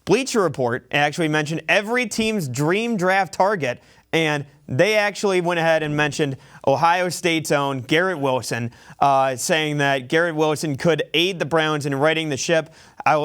Bleacher Report actually mentioned every team's dream draft target, and they actually went ahead and mentioned Ohio State's own Garrett Wilson, saying that Garrett Wilson could aid the Browns in righting the ship.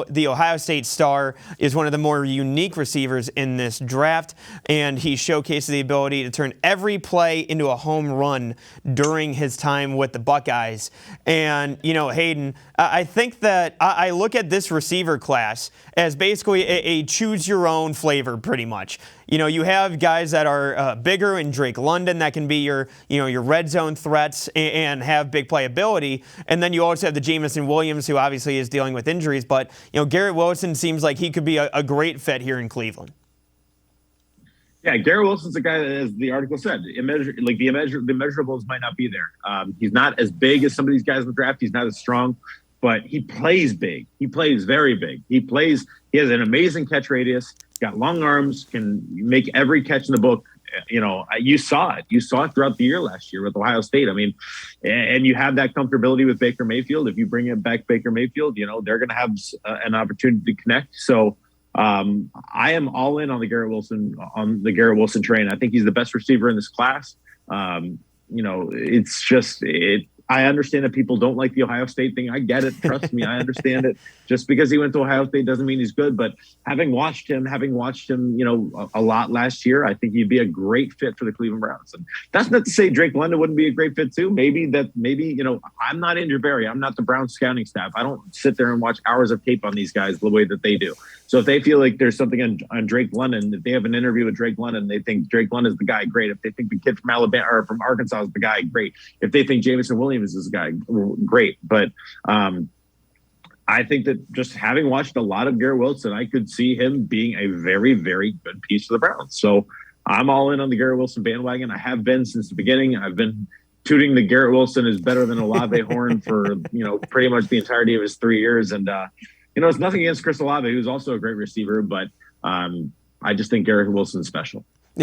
The Ohio State star is one of the more unique receivers in this draft, and he showcased the ability to turn every play into a home run during his time with the Buckeyes. And, Hayden, I think that I look at this receiver class as basically a choose-your-own flavor, pretty much. You have guys that are bigger in Drake London that can be your red zone threats and have big playability. And then you also have the Jamison Williams, who obviously is dealing with injuries. But, Garrett Wilson seems like he could be a great fit here in Cleveland. Yeah, Garrett Wilson's a guy that, as the article said, the measurables might not be there. He's not as big as some of these guys in the draft. He's not as strong, but he plays big. He plays very big. He has an amazing catch radius. He's got long arms, can make every catch in the book. You saw it. You saw it throughout the year last year with Ohio State. I mean, and you have that comfortability with Baker Mayfield. If you bring it back Baker Mayfield, they're going to have an opportunity to connect. So I am all in on the Garrett Wilson train. I think he's the best receiver in this class. I understand that people don't like the Ohio State thing. I get it. Trust me, I understand it. Just because he went to Ohio State doesn't mean he's good. But having watched him, a lot last year, I think he'd be a great fit for the Cleveland Browns. And that's not to say Drake London wouldn't be a great fit too. Maybe, I'm not Andrew Berry. I'm not the Browns scouting staff. I don't sit there and watch hours of tape on these guys the way that they do. So if they feel like there's something on Drake London, if they have an interview with Drake London, they think Drake London is the guy, great. If they think the kid from Alabama or from Arkansas is the guy, great. If they think Jamison Williams is the guy, great. But I think that just having watched a lot of Garrett Wilson, I could see him being a very, very good piece for the Browns. So I'm all in on the Garrett Wilson bandwagon. I have been since the beginning. I've been tooting the Garrett Wilson is better than Olave horn for, pretty much the entirety of his 3 years. And, it's nothing against Chris Olave, who's also a great receiver, but I just think Garrett Wilson's special.